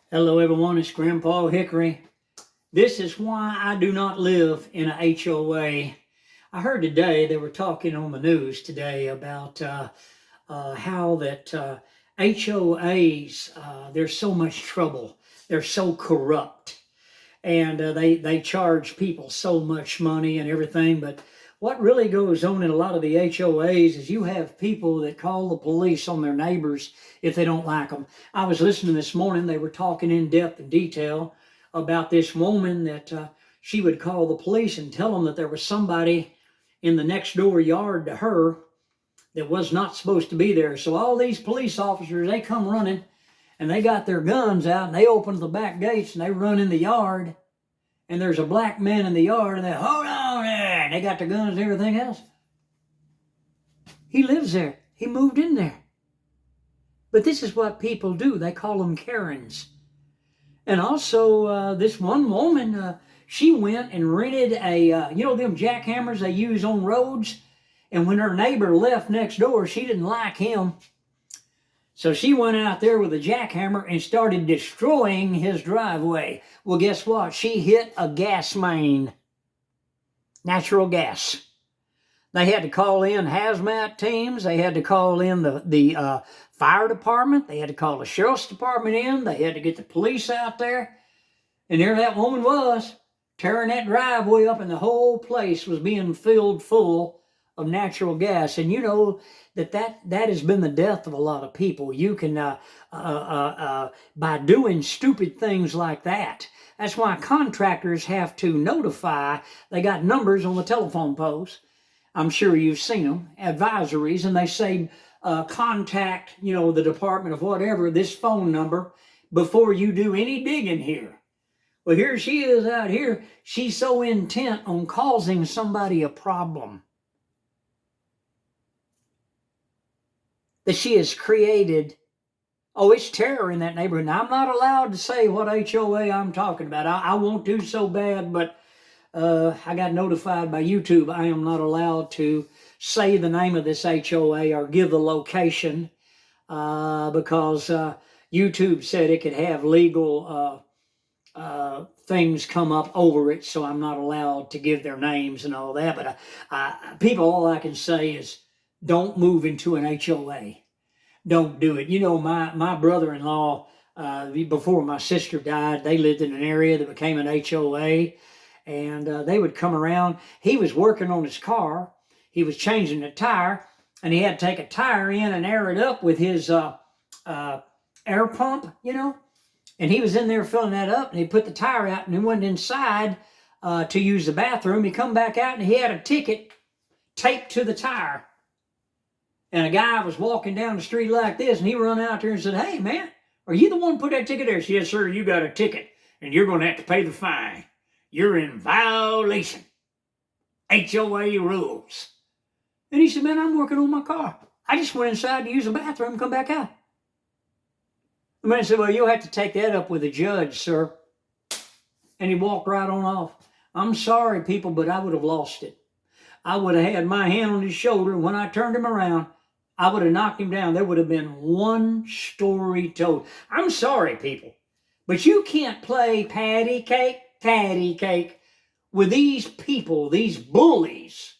Hello everyone, it's Grandpa Hickory. This is why I do not live in a HOA. I heard today they were talking on the news today about how that HOAs, there's so much trouble. They're so corrupt and they charge people so much money and everything. But what really goes on in a lot of the HOAs is you have people that call the police on their neighbors if they don't like them. I was listening this morning, they were talking in depth and detail about this woman that she would call the police and tell them that there was somebody in the next door yard to her that was not supposed to be there. So all these police officers, they come running and they got their guns out and they open the back gates and they run in the yard, and there's a black man in the yard and they hold on there and they got their guns and everything else. He lives there. He moved in there. But this is what people do. They call them Karens. And also, this one woman, she went and rented them jackhammers they use on roads. And when her neighbor left next door, she didn't like him. So she went out there with a jackhammer and started destroying his driveway. Well, guess what? She hit a gas main. Natural gas. They had to call in hazmat teams. They had to call in the fire department. They had to call the sheriff's department in. They had to get the police out there. And there that woman was, tearing that driveway up, and the whole place was being filled full of natural gas. And you know that has been the death of a lot of people. You can, by doing stupid things like that. That's why contractors have to notify. They got numbers on the telephone posts. I'm sure you've seen them, advisories, and they say, contact, the department of whatever, this phone number, before you do any digging here. Well, here she is out here. She's so intent on causing somebody a problem that she has created, it's terror in that neighborhood. Now, I'm not allowed to say what HOA I'm talking about. I want to so bad, but I got notified by YouTube. I am not allowed to say the name of this HOA or give the location because YouTube said it could have legal things come up over it, so I'm not allowed to give their names and all that. But people, all I can say is don't move into an HOA. Don't do it. My brother-in-law, before my sister died, they lived in an area that became an HOA, and they would come around. He was working on his car. He was changing the tire, and he had to take a tire in and air it up with his air pump, And he was in there filling that up, and he put the tire out, and he went inside to use the bathroom. He come back out, and he had a ticket taped to the tire. And a guy was walking down the street like this, and he run out there and said, "Hey, man, are you the one who put that ticket there?" She said, "Yes, sir, you got a ticket, and you're going to have to pay the fine. You're in violation. HOA rules." And he said, "Man, I'm working on my car. I just went inside to use the bathroom and come back out." The man said, "Well, you'll have to take that up with the judge, sir." And he walked right on off. I'm sorry, people, but I would have lost it. I would have had my hand on his shoulder, and when I turned him around, I would have knocked him down. There would have been one story told. I'm sorry, people, but you can't play patty cake with these people, these bullies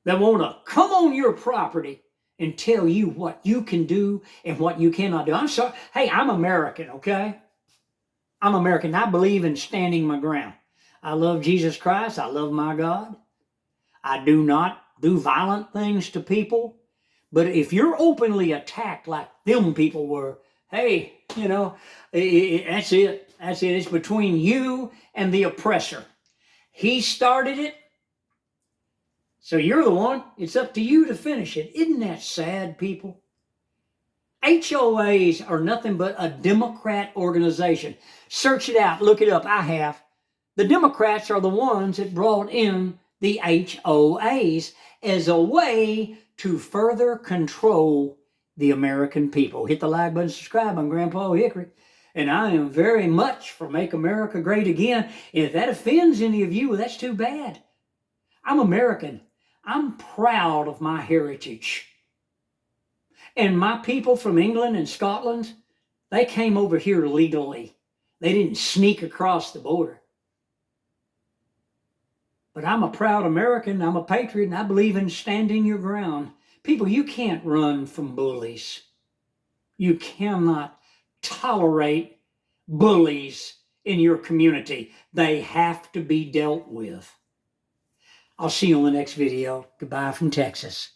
that want to come on your property and tell you what you can do and what you cannot do. I'm sorry. Hey, I'm American, okay? I'm American. I believe in standing my ground. I love Jesus Christ. I love my God. I do not do violent things to people. But if you're openly attacked like them people were, hey, that's it. That's it. It's between you and the oppressor. He started it, so you're the one. It's up to you to finish it. Isn't that sad, people? HOAs are nothing but a Democrat organization. Search it out. Look it up. I have. The Democrats are the ones that brought in the HOAs as a way to further control the American people. Hit the like button, subscribe. I'm Grandpa Hickory, and I am very much for Make America Great Again. If that offends any of you, well, that's too bad. I'm American. I'm proud of my heritage. And my people from England and Scotland, They came over here legally. They didn't sneak across the border. But I'm a proud American, I'm a patriot, and I believe in standing your ground. People, you can't run from bullies. You cannot tolerate bullies in your community. They have to be dealt with. I'll see you on the next video. Goodbye from Texas.